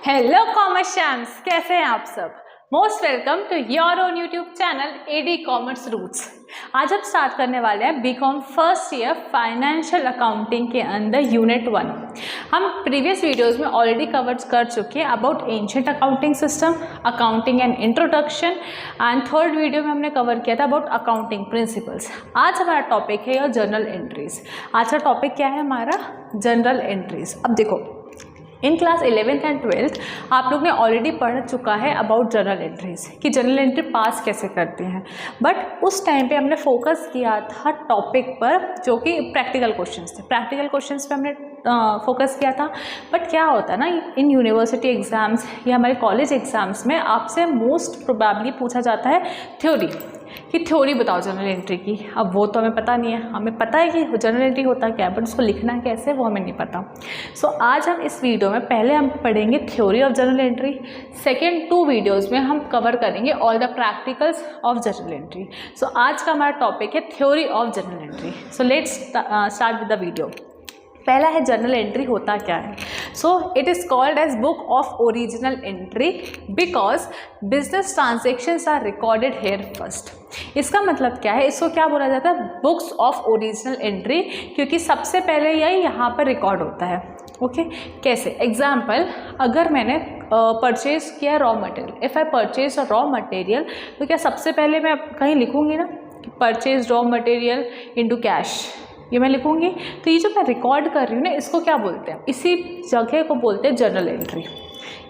Hello कॉमर्शियंस, कैसे हैं आप सब। Most welcome to your own YouTube channel AD commerce roots. आज हम स्टार्ट करने वाले हैं BCom first year financial accounting के अंदर यूनिट 1। हम प्रीवियस वीडियोस में ऑलरेडी कवर कर चुके हैं about ancient accounting system, accounting and introduction, and third video में हमने कवर किया था अबाउट अकाउंटिंग प्रिंसिपल्स। आज हमारा टॉपिक है योर जर्नल एंट्रीज। आज का टॉपिक क्या है हमारा? General entries. अब देखो, in class 11th and 12th आप लोग ने ऑलरेडी पढ़ चुका है अबाउट जर्नल एंट्रीज कि जर्नल एंट्री पास कैसे करते हैं, बट उस टाइम पे हमने फोकस किया था टॉपिक पर जो कि प्रैक्टिकल क्वेश्चंस थे। प्रैक्टिकल क्वेश्चंस पे हमने फोकस किया था। बट क्या होता है ना, इन यूनिवर्सिटी एग्ज़ाम्स या हमारे कॉलेज एग्ज़ाम्स में आपसे मोस्ट प्रोबेबली पूछा जाता है थ्योरी, कि थ्योरी बताओ जनरल एंट्री की। अब वो तो हमें पता नहीं है, हमें पता है कि जनरल एंट्री होता क्या है, बट उसको लिखना कैसे वो हमें नहीं पता। सो आज हम इस वीडियो में पहले हम पढ़ेंगे theory of journal entry. Second 2 videos में हम कवर करेंगे all the practicals of journal entry. So आज का हमारा टॉपिक है theory of journal entry. So let's start with the video. पहला है जनरल एंट्री होता क्या है। So it is called as book of original entry because business transactions are recorded here first. इसका मतलब क्या है, इसको क्या बोला जाता है? बुक्स ऑफ ओरिजिनल एंट्री, क्योंकि सबसे पहले यही यहाँ पर रिकॉर्ड होता है। ओके कैसे? एग्जाम्पल, अगर मैंने परचेज किया raw material, if I purchase a raw material, तो क्या सबसे पहले मैं कहीं लिखूँगी ना कि purchase raw material into cash, ये मैं लिखूँगी। तो ये जो मैं रिकॉर्ड कर रही हूँ ना, इसको क्या बोलते हैं? इसी जगह को बोलते हैं जनरल एंट्री।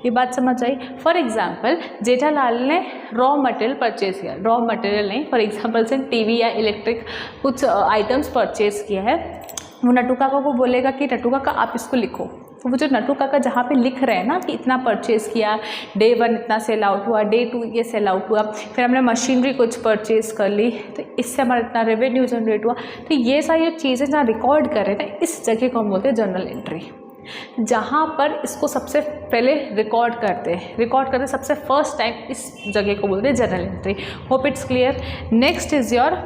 ये बात समझ आई? फॉर एग्जाम्पल, जेठालाल ने रॉ मटेरियल परचेज किया, रॉ मटेरियल नहीं, फॉर एग्जाम्पल से टीवी या इलेक्ट्रिक कुछ आइटम्स परचेज किया है। वो नटू काका को बोलेगा कि नटू काका आप इसको लिखो। तो वो जो नटू काका जहाँ पे लिख रहे हैं ना कि इतना परचेज़ किया, डे 1 इतना सेल आउट हुआ, डे 2 ये सेल आउट हुआ, फिर हमने मशीनरी कुछ परचेज़ कर ली तो इससे हमारा इतना रेवेन्यू जनरेट हुआ, तो ये सारी चीज़ें जहाँ रिकॉर्ड कर रहे हैं ना, इस जगह को हम बोलते हैं जनरल एंट्री। जहाँ पर इसको सबसे पहले रिकॉर्ड करते सबसे फर्स्ट टाइम, इस जगह को बोलते हैं journal entry. Hope it's clear. Next is your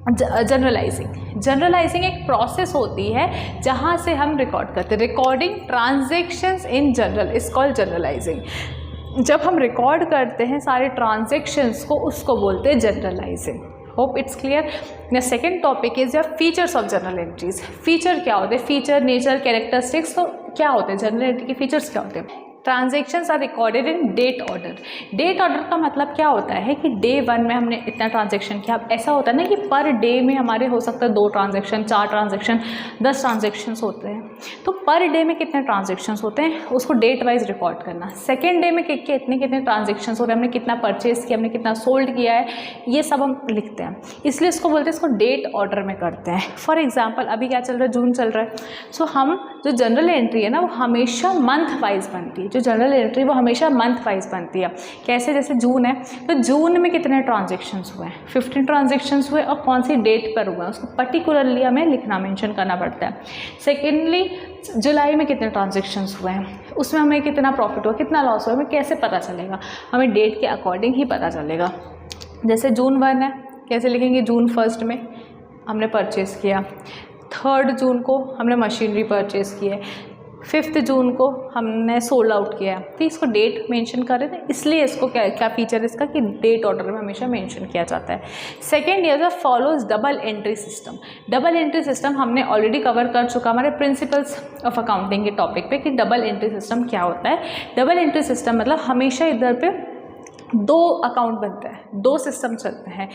journalizing. Journalizing एक प्रोसेस होती है जहाँ से हम रिकॉर्ड करते हैं। Recording transactions in journal is called journalizing. जब हम रिकॉर्ड करते हैं सारे ट्रांजैक्शंस को, उसको बोलते हैं journalizing. Hope it's clear. The second topic is your features of journal entries. Feature क्या होते हैं? Feature, nature, characteristics. तो क्या होते हैं जनरल एंट्री के फीचर्स? क्या होते हैं? Transactions are recorded in date order. Date order का मतलब क्या होता है कि डे 1 में हमने इतना ट्रांजेक्शन किया। अब ऐसा होता है ना कि पर डे में हमारे हो सकता है 2 ट्रांजेक्शन, 4 ट्रांजेक्शन, 10 ट्रांजेक्शन्स होते हैं। तो पर डे में कितने ट्रांजेक्शन्स होते हैं उसको डेट वाइज रिकॉर्ड करना। सेकेंड डे में कितने ट्रांजेक्शन्स हो रहे हैं, हमने कितना परचेज किया, हमने कितना सोल्ड किया है, ये सब हम लिखते हैं। इसलिए इसको बोलते हैं, इसको डेट ऑर्डर में करते हैं। फॉर एग्जाम्पल, अभी क्या चल रहा है? जून चल रहा है। सो हम जो जनरल एंट्री है ना, वो हमेशा मंथ वाइज बनती है। जो जनरल एंट्री वो हमेशा मंथ वाइज बनती है। कैसे? जैसे जून है तो जून में कितने ट्रांजेक्शन्स हुए हैं? 15 ट्रांजेक्शन्स हुए, और कौन सी डेट पर हुआ है उसको पर्टिकुलरली हमें लिखना, मेंशन करना पड़ता है। सेकेंडली, जुलाई में कितने ट्रांजेक्शन्स हुए हैं, उसमें हमें कितना प्रॉफिट हुआ, कितना लॉस हुआ, हमें कैसे पता चलेगा? हमें डेट के अकॉर्डिंग ही पता चलेगा। जैसे जून 1 है, कैसे लिखेंगे? जून 1 में हमने परचेज़ किया, 3 जून को हमने मशीनरी परचेज़ की है, 5 जून को हमने सोल्ड आउट किया। तो इसको डेट मेंशन कर रहे थे, इसलिए इसको क्या फीचर है इसका कि डेट ऑर्डर में हमेशा मेंशन किया जाता है। Second year follows double entry system. Double entry system हमने ऑलरेडी कवर कर चुका हमारे प्रिंसिपल्स ऑफ अकाउंटिंग के टॉपिक पे कि डबल एंट्री सिस्टम क्या होता है। डबल एंट्री सिस्टम मतलब हमेशा इधर पे 2 अकाउंट बनते हैं, 2 सिस्टम चलते हैं,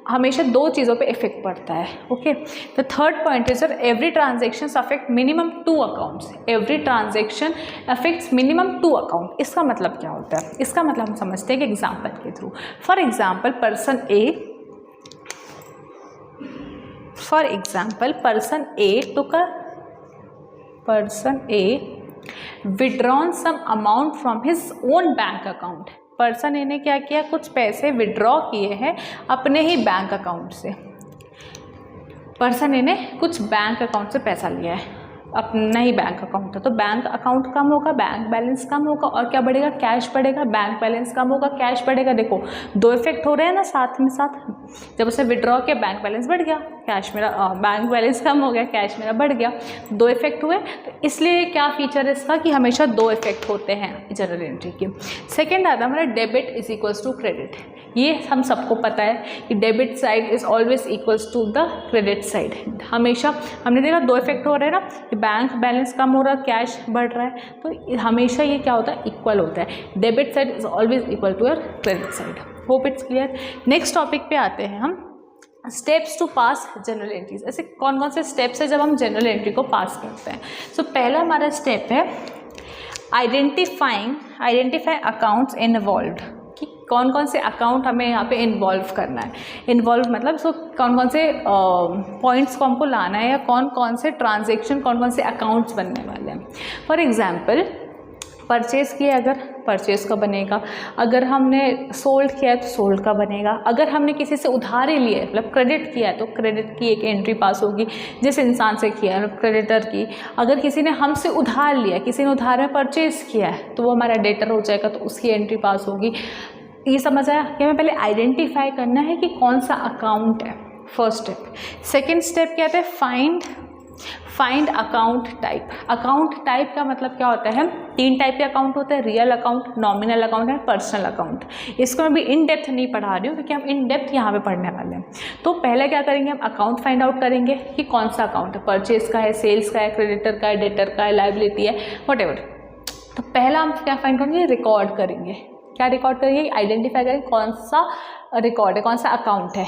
हमेशा 2 चीज़ों पे इफेक्ट पड़ता है। Okay, the third point is sir every transaction affect minimum 2 accounts. Every transaction affects minimum 2 account. इसका मतलब क्या होता है? इसका मतलब हम समझते हैं कि एग्जाम्पल के थ्रू। For example, person A took a person A withdrawn some amount from his own bank account. Person A ने क्या किया? कुछ पैसे विड्रॉ किए हैं अपने ही बैंक अकाउंट से। पर्सन ए ने कुछ बैंक अकाउंट से पैसा लिया है। अपना ही बैंक अकाउंट है, तो बैंक अकाउंट कम होगा, बैंक बैलेंस कम होगा, और क्या बढ़ेगा, कैश बढ़ेगा। बैंक बैलेंस कम होगा, कैश बढ़ेगा। देखो दो इफेक्ट हो रहे हैं ना साथ में साथ। जब उसे विड्रॉ किया बैंक बैलेंस बढ़ गया, कैश मेरा बैंक बैलेंस कम हो गया, कैश मेरा बढ़ गया, दो इफेक्ट हुए। तो इसलिए क्या फीचर है इसका कि हमेशा दो इफेक्ट होते हैं जर्नल एंट्री के। सेकेंड आता है हमारा debit is equals to credit. ये हम सबको पता है कि debit side is always equals to the credit side. हमेशा हमने देखा दो इफेक्ट हो रहे हैं ना, कि बैंक बैलेंस कम हो रहा है, कैश बढ़ रहा है, तो हमेशा ये क्या होता है, इक्वल होता है। Debit side is always equal to your credit side. Hope it's clear. Next topic पे आते हैं हम, steps to pass journal entries. ऐसे कौन कौन से स्टेप्स है जब हम जनरल एंट्री को पास करते हैं। सो पहला हमारा स्टेप है आइडेंटिफाई अकाउंट्स इन्वॉल्व्ड, कि कौन कौन से अकाउंट हमें यहाँ पे इन्वॉल्व करना है। इन्वॉल्व मतलब सो कौन कौन से पॉइंट्स को हमको लाना है, या कौन कौन से ट्रांजेक्शन, कौन कौन से अकाउंट्स बनने वाले हैं। फॉर एग्जाम्पल परचेज़ किया, अगर परचेज़ का बनेगा, अगर हमने सोल्ड किया है तो सोल्ड का बनेगा, अगर हमने किसी से उधारी लिया है मतलब क्रेडिट किया है तो क्रेडिट की एक एंट्री पास होगी, जिस इंसान से किया है क्रेडिटर की। अगर किसी ने हमसे उधार लिया, किसी ने उधार में परचेज़ किया है तो वो हमारा डेटर हो जाएगा, तो उसकी एंट्री पास होगी। ये समझ आया कि हमें पहले आइडेंटिफाई करना है कि कौन सा अकाउंट है, फर्स्ट स्टेप। सेकेंड स्टेप क्या है, find account type. Account type का मतलब क्या होता है, तीन टाइप के अकाउंट होते हैं, real account, nominal account and personal account. इसको मैं भी इन डेप्थ नहीं पढ़ा रही हूँ क्योंकि हम इन डेप्थ यहाँ पे पढ़ने वाले हैं। तो पहले क्या करेंगे, हम अकाउंट फाइंड आउट करेंगे कि कौन सा अकाउंट है, परचेज का है, सेल्स का है, क्रेडिटर का है, डेटर का है, लायबिलिटी है, व्हाटएवर। तो पहला हम क्या फाइंड करेंगे, रिकॉर्ड करेंगे। क्या रिकॉर्ड करेंगे, आइडेंटिफाई करेंगे कौन सा रिकॉर्ड है, कौन सा अकाउंट है।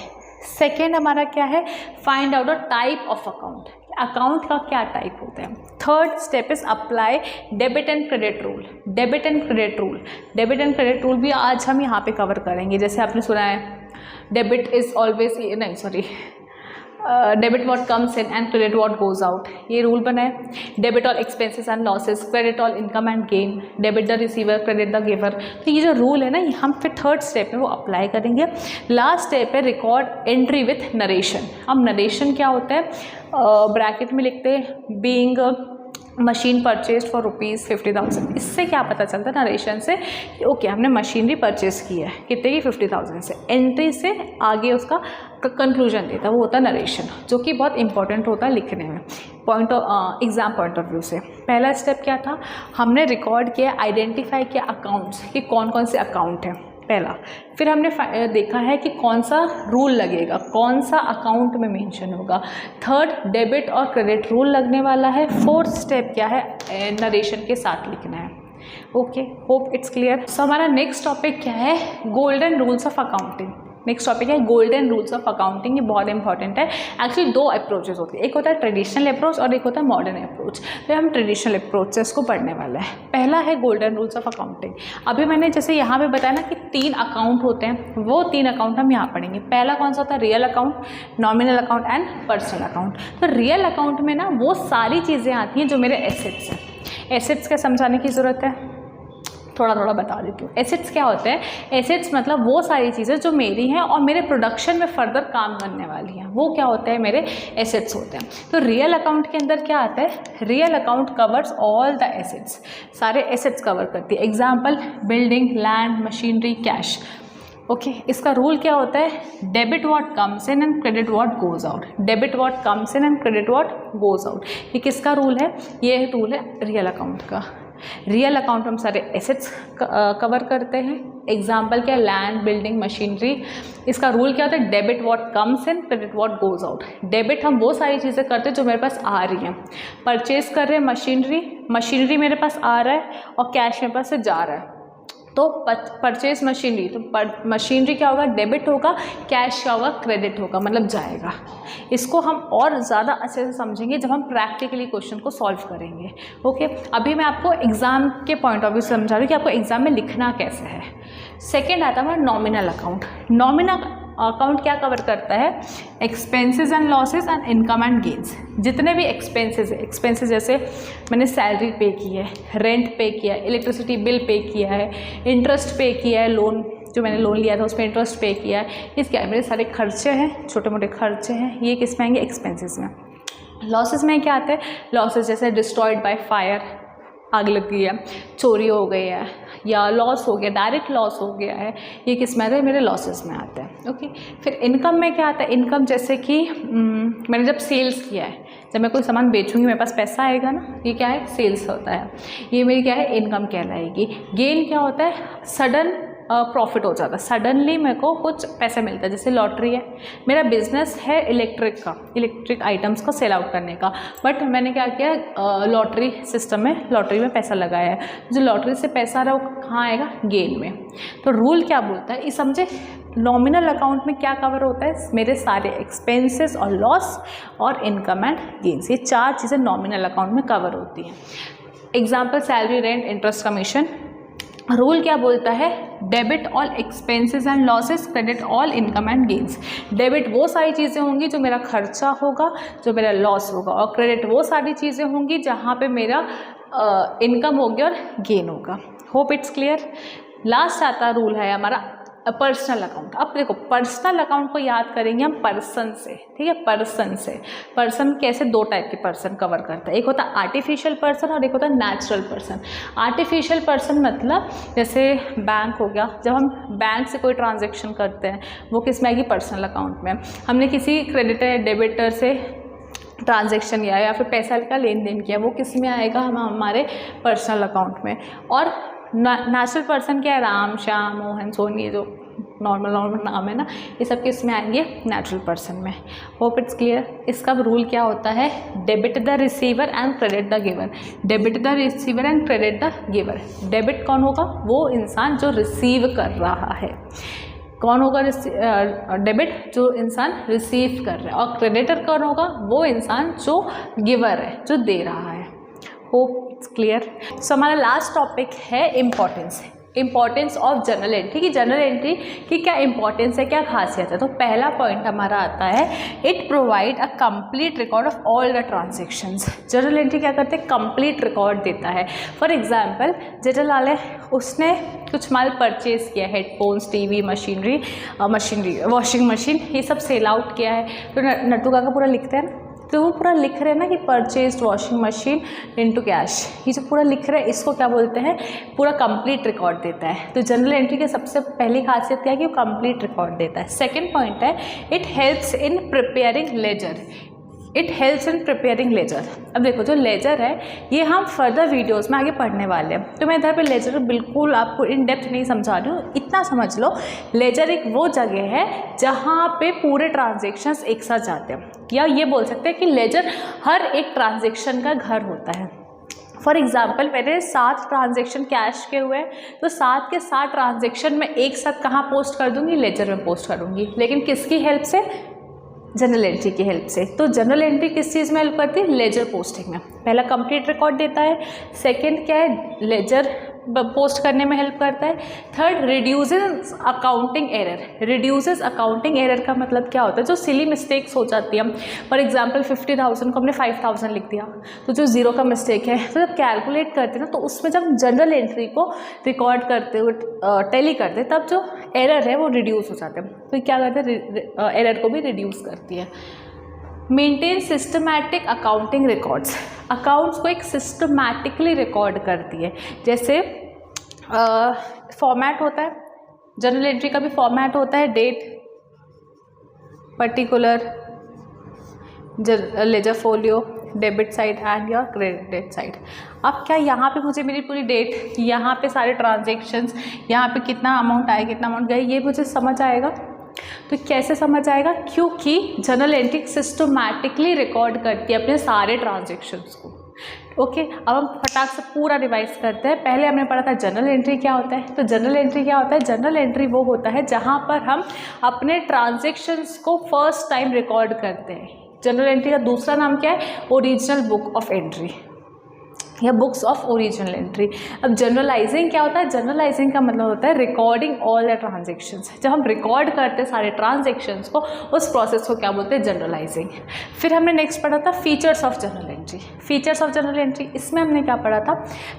सेकेंड हमारा क्या है, find out the type of account, account का क्या टाइप होता है। Third step is apply debit and credit rule. Debit and credit rule भी आज हम यहाँ पे कवर करेंगे। जैसे आपने सुना है डेबिट इज ऑलवेज, नहीं sorry, debit what comes in and credit what goes out, ये रूल बना है। Debit all expenses and losses, credit all income and gain, debit the receiver, credit the giver. तो ये जो रूल है ना, ये हम फिर थर्ड स्टेप में वो अप्लाई करेंगे। लास्ट स्टेप है रिकॉर्ड एंट्री विथ नरेशन। अब नरेशन क्या होता है, ब्रैकेट में लिखते हैं बीइंग मशीन परचेज फॉर ₹50,000। इससे क्या पता चलता है नरेशन से कि ओके हमने मशीनरी परचेज की है, कितने की, 50,000 से। एंट्री से आगे उसका कंक्लूजन देता है, वो होता है नरेशन, जो कि बहुत इंपॉर्टेंट होता है लिखने में एग्जाम पॉइंट ऑफ व्यू से। पहला स्टेप क्या था, हमने रिकॉर्ड किया, आइडेंटिफाई किया अकाउंट्स कि कौन कौन से अकाउंट हैं पहला। फिर हमने देखा है कि कौन सा रूल लगेगा, कौन सा अकाउंट में मेंशन होगा। थर्ड डेबिट और क्रेडिट रूल लगने वाला है। फोर्थ स्टेप क्या है, नरेशन के साथ लिखना है। Okay, hope it's clear. So हमारा नेक्स्ट टॉपिक क्या है, golden rules of accounting. Next topic है गोल्डन रूल्स ऑफ अकाउंटिंग। ये बहुत इंपॉर्टेंट है। एक्चुअली दो अप्रोचेस होती है, एक होता है ट्रेडिशनल अप्रोच और एक होता है मॉडर्न अप्रोच। तो हम ट्रेडिशनल अप्रोचेस को पढ़ने वाले हैं। पहला है गोल्डन रूल्स ऑफ अकाउंटिंग। अभी मैंने जैसे यहाँ पे बताया ना कि 3 अकाउंट होते हैं, वो 3 अकाउंट हम यहाँ पढ़ेंगे। पहला कौन सा होता है, real account, nominal account and personal account. तो रियल अकाउंट में ना वो सारी चीज़ें आती हैं जो मेरे एसेट्स हैं। एसेट्स का समझाने की ज़रूरत है, थोड़ा थोड़ा बता देती हूँ। एसेट्स क्या होते हैं, एसेट्स मतलब वो सारी चीज़ें जो मेरी हैं और मेरे प्रोडक्शन में फर्दर काम करने वाली हैं, वो क्या होते हैं, मेरे एसेट्स होते हैं। तो रियल अकाउंट के अंदर क्या आता है, real account covers all the assets, सारे एसेट्स कवर करती है। Example building, land, machinery, cash. Okay, इसका रूल क्या होता है, debit what comes in and credit what goes out. Debit what comes in and credit what goes out, ये किसका rule है, ये रूल है रियल अकाउंट का। रियल अकाउंट हम सारे एसेट्स कवर करते हैं। एग्जाम्पल क्या, लैंड, बिल्डिंग, मशीनरी। इसका रूल क्या होता है, debit what comes in, credit what goes out. Debit हम वो सारी चीज़ें करते हैं जो मेरे पास आ रही हैं। परचेज कर रहे हैं मशीनरी मेरे पास आ रहा है और कैश मेरे पास से जा रहा है, तो परचेज मशीनरी, तो मशीनरी क्या होगा, डेबिट होगा, कैश क्या होगा, क्रेडिट होगा, मतलब जाएगा। इसको हम और ज़्यादा अच्छे से समझेंगे जब हम प्रैक्टिकली क्वेश्चन को सॉल्व करेंगे। ओके, अभी मैं आपको एग्ज़ाम के पॉइंट ऑफ व्यू से समझा रही हूँ कि आपको एग्ज़ाम में लिखना कैसे है। सेकेंड आता है हमारा नॉमिनल अकाउंट। नॉमिनल अकाउंट क्या कवर करता है, expenses and losses and income and gains. जितने भी एक्सपेंसेस है, एक्सपेंसेस जैसे मैंने सैलरी पे की है, रेंट पे किया है, इलेक्ट्रिसिटी बिल पे किया है, इंटरेस्ट पे किया है, लोन जो मैंने लोन लिया था उस पर इंटरेस्ट पे किया है, ये क्या है, मेरे सारे खर्चे हैं, छोटे मोटे खर्चे हैं, ये किस में आएंगे, एक्सपेंसेस में। लॉसेस में क्या आते हैं, लॉसेस जैसे डिस्ट्रॉयड बाय फायर, आग लग गई है, चोरी हो गई है, या लॉस हो गया, डायरेक्ट लॉस हो गया है, ये किस में आते हैं, मेरे लॉसेस में आते हैं। ओके, फिर इनकम में क्या आता है, इनकम जैसे कि मैंने जब सेल्स किया है, जब मैं कोई सामान बेचूंगी मेरे पास पैसा आएगा ना, ये क्या है, सेल्स होता है, ये मेरी क्या है, इनकम कहलाएगी। गेन क्या होता है, सडन प्रॉफिट हो जाता है, सडनली मेरे को कुछ पैसा मिलता है, जैसे लॉटरी है, मेरा बिजनेस है इलेक्ट्रिक आइटम्स का सेल आउट करने का, बट मैंने क्या किया, लॉटरी सिस्टम में, लॉटरी में पैसा लगाया है, जो लॉटरी से पैसा आ रहा है वो कहाँ आएगा, गेन में। तो रूल क्या बोलता है, ये समझे, नॉमिनल अकाउंट में क्या कवर होता है, मेरे सारे एक्सपेंसेस और लॉस और इनकम एंड गेन्स, ये 4 चीज़ें नॉमिनल अकाउंट में कवर होती हैं। Example, salary, rent, interest, commission. Rule क्या बोलता है, debit all expenses and losses, credit all income and gains. Debit वो सारी चीज़ें होंगी जो मेरा खर्चा होगा, जो मेरा लॉस होगा, और क्रेडिट वो सारी चीज़ें होंगी जहाँ पे मेरा इनकम होगी और गेन होगा। Hope it's clear. लास्ट आता रूल है हमारा पर्सनल अकाउंट। अब देखो, पर्सनल अकाउंट को याद करेंगे हम पर्सन से, ठीक है, पर्सन से। पर्सन कैसे, 2 टाइप के पर्सन कवर करता है, एक होता है आर्टिफिशियल पर्सन और एक होता है नेचुरल पर्सन। आर्टिफिशियल पर्सन मतलब जैसे बैंक हो गया, जब हम बैंक से कोई ट्रांजेक्शन करते हैं वो किस में आएगी, पर्सनल अकाउंट में। हमने किसी क्रेडिटर या डेबिटर से ट्रांजैक्शन किया या फिर पैसा का लेन देन किया, वो किस में आएगा, हम हमारे पर्सनल अकाउंट में। और नेचुरल पर्सन क्या है, राम, श्याम, मोहन, सोनी, ये जो नॉर्मल नाम है ना, ये सब किस में आएंगे, नेचुरल पर्सन में। Hope it's clear. इसका रूल क्या होता है, debit the receiver and credit the giver. Debit the receiver and credit the giver. Debit कौन होगा, वो इंसान जो रिसीव कर रहा है। कौन होगा, डेबिट जो इंसान रिसीव कर रहा है, और क्रेडिटर कौन होगा, वो इंसान जो गिवर है, जो दे रहा है। Hope it's clear. सो हमारा लास्ट टॉपिक है इंपॉर्टेंस ऑफ जर्नल एंट्री की जर्नल एंट्री की क्या इंपॉर्टेंस है, क्या खासियत है। तो पहला पॉइंट हमारा आता है, it provide a complete record of all the transactions. Journal entry क्या करते हैं, कंप्लीट रिकॉर्ड देता है। फॉर एग्जांपल, जेठालाल है, उसने कुछ माल परचेज किया, headphones, TV, machinery, washing machine, ये सब सेल आउट किया है। तो नट्टू काका पूरा लिखते हैं ना, तो वो पूरा लिख रहे हैं ना कि purchase washing machine into cash, ये जो पूरा लिख रहे हैं इसको क्या बोलते हैं, पूरा कंप्लीट रिकॉर्ड देता है। तो जनरल एंट्री की सबसे पहली खासियत क्या है कि वो कंप्लीट रिकॉर्ड देता है। सेकंड पॉइंट है, it helps in preparing ledger. अब देखो, जो लेजर है ये हम फर्दर वीडियोस में आगे पढ़ने वाले हैं, तो मैं इधर पे लेजर बिल्कुल आपको इन डेप्थ नहीं समझा रही हूँ, इतना समझ लो, लेजर एक वो जगह है जहाँ पे पूरे ट्रांजेक्शन्स एक साथ जाते हैं, या ये बोल सकते हैं कि लेजर हर एक ट्रांजेक्शन का घर होता है। फॉर एग्जाम्पल, मैंने 7 ट्रांजेक्शन कैश के हुए, तो 7 के 7 ट्रांजेक्शन में एक साथ कहाँ पोस्ट कर दूँगी, लेजर में पोस्ट करूँगी, लेकिन किसकी हेल्प से, जनरल एंट्री की हेल्प से। तो जनरल एंट्री किस चीज़ में हेल्प करती है, लेजर पोस्टिंग में। पहला कंप्लीट रिकॉर्ड देता है, सेकंड क्या है, लेजर पोस्ट करने में हेल्प करता है। थर्ड, रिड्यूसेस अकाउंटिंग एरर का मतलब क्या होता है, जो सिली मिस्टेक्स हो जाती है। फॉर एग्जांपल 50,000 को हमने 5,000 लिख दिया, तो जो जीरो का मिस्टेक है, तो जब कैलकुलेट करते हैं ना, तो उसमें जब जनरल एंट्री को रिकॉर्ड करते हुए टैली करते हैं, तब जो एरर है वो रिड्यूस हो जाते हैं। तो क्या करते हैं, एरर को भी रिड्यूस करती है। Maintain systematic accounting records, accounts को एक सिस्टमैटिकली रिकॉर्ड करती है। जैसे फॉर्मेट होता है, जनरल एंट्री का भी फॉर्मेट होता है, date, particular, ledger folio, debit side and या क्रेडिट साइड। अब क्या यहाँ पे मुझे मेरी पूरी डेट, यहाँ पे सारे ट्रांजेक्शन्स, यहाँ पे कितना अमाउंट आया, कितना अमाउंट गया, ये मुझे समझ आएगा। तो कैसे समझ आएगा, क्योंकि जनरल एंट्री सिस्टमैटिकली रिकॉर्ड करती है अपने सारे ट्रांजेक्शन्स को। ओके, अब हम फटाक से पूरा रिवाइज करते हैं। पहले हमने पढ़ा था जनरल एंट्री क्या होता है। तो जनरल एंट्री क्या होता है, जनरल एंट्री वो होता है जहाँ पर हम अपने ट्रांजेक्शन्स को फर्स्ट टाइम रिकॉर्ड करते हैं। जनरल एंट्री का दूसरा नाम क्या है, ओरिजिनल बुक ऑफ एंट्री या बुक्स ऑफ ओरिजिनल एंट्री। अब जनरलाइजिंग क्या होता है, जनरलाइजिंग का मतलब होता है रिकॉर्डिंग ऑल द ट्रांजेक्शन्स। जब हम रिकॉर्ड करते हैं सारे ट्रांजेक्शन्स को, उस प्रोसेस को क्या बोलते हैं, जनरलाइजिंग। फिर हमने नेक्स्ट पढ़ा था features of journal entry. Features of journal entry, इसमें हमने क्या पढ़ा था,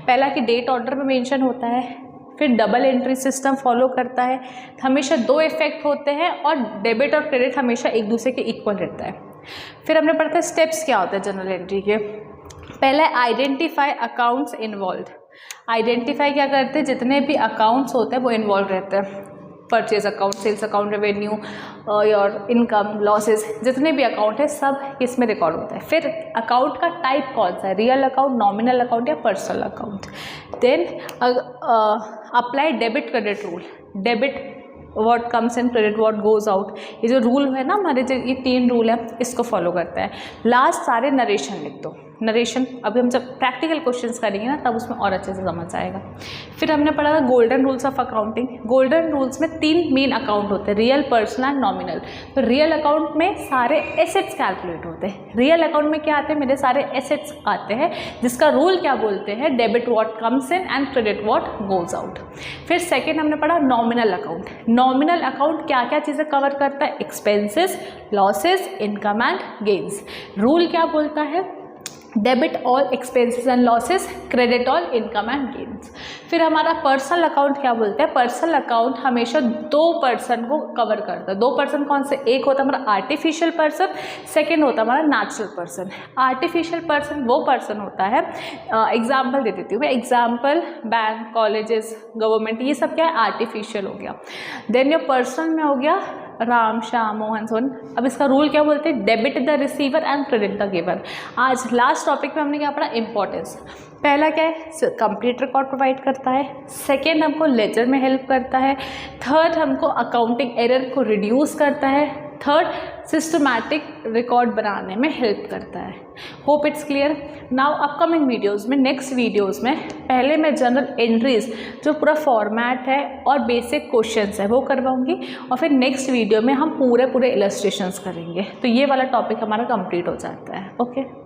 पहला कि डेट ऑर्डर में मेंशन होता है, फिर डबल एंट्री सिस्टम फॉलो करता है, हमेशा 2 इफेक्ट होते हैं और डेबिट और क्रेडिट हमेशा एक दूसरे के इक्वल रहता है। फिर हमने पढ़ा था स्टेप्स क्या होते हैं जर्नल एंट्री के। पहले आइडेंटिफाई अकाउंट्स इन्वॉल्व। आइडेंटिफाई क्या करते हैं, जितने भी अकाउंट्स होते हैं वो इन्वॉल्व रहते हैं, purchase account, sales account, revenue और इनकम, लॉसेस, जितने भी अकाउंट है सब इसमें रिकॉर्ड होता है। फिर अकाउंट का टाइप कौन सा है, रियल अकाउंट, नॉमिनल अकाउंट या personal account. Then apply debit credit rule. Debit what comes in, credit what goes out. ये जो रूल है ना हमारे, जो ये 3 रूल है इसको फॉलो करता है। लास्ट सारे नरेशन लिख दो। नरेशन अभी हम जब प्रैक्टिकल क्वेश्चंस करेंगे ना तब उसमें और अच्छे से समझ आएगा। फिर हमने पढ़ा था golden rules of accounting. Golden rules में 3 मेन अकाउंट होते हैं, रियल, पर्सनल एंड नॉमिनल। तो रियल अकाउंट में सारे एसेट्स कैलकुलेट होते हैं। रियल अकाउंट में क्या आते हैं, मेरे सारे एसेट्स आते हैं, जिसका रूल क्या बोलते हैं, debit what comes in and credit what goes out. फिर सेकेंड हमने पढ़ा नॉमिनल अकाउंट। नॉमिनल अकाउंट क्या क्या चीज़ें कवर करता है, expenses, losses, income and gains. Rule क्या बोलता है, debit all expenses and losses, credit all income and gains. फिर हमारा पर्सनल अकाउंट क्या बोलते हैं, पर्सनल अकाउंट हमेशा 2 पर्सन को कवर करता है। 2 पर्सन कौन से, एक होता है हमारा आर्टिफिशियल पर्सन, सेकेंड होता है हमारा नेचुरल पर्सन। आर्टिफिशियल पर्सन वो पर्सन होता है, एग्जाम्पल दे देती हूँ मैं, एग्जाम्पल बैंक, कॉलेजेस, गवर्नमेंट, ये सब क्या है, आर्टिफिशियल हो गया। देन योर पर्सनल में हो गया राम, श्याम, मोहन, सोन। अब इसका रूल क्या बोलते हैं, debit the receiver and credit the giver. आज लास्ट टॉपिक में हमने क्या पढ़ा, इंपॉर्टेंस। पहला क्या है, कंप्लीट रिकॉर्ड प्रोवाइड करता है। सेकेंड हमको लेजर में हेल्प करता है। थर्ड हमको अकाउंटिंग एरर को रिड्यूस करता है। थर्ड सिस्टमैटिक रिकॉर्ड बनाने में हेल्प करता है। Hope it's clear. Now upcoming videos में, नेक्स्ट वीडियोज़ में पहले मैं जनरल एंट्रीज जो पूरा फॉर्मेट है और बेसिक क्वेश्चंस है वो करवाऊंगी, और फिर नेक्स्ट वीडियो में हम पूरे इलस्ट्रेशंस करेंगे। तो ये वाला टॉपिक हमारा कंप्लीट हो जाता है। ओके।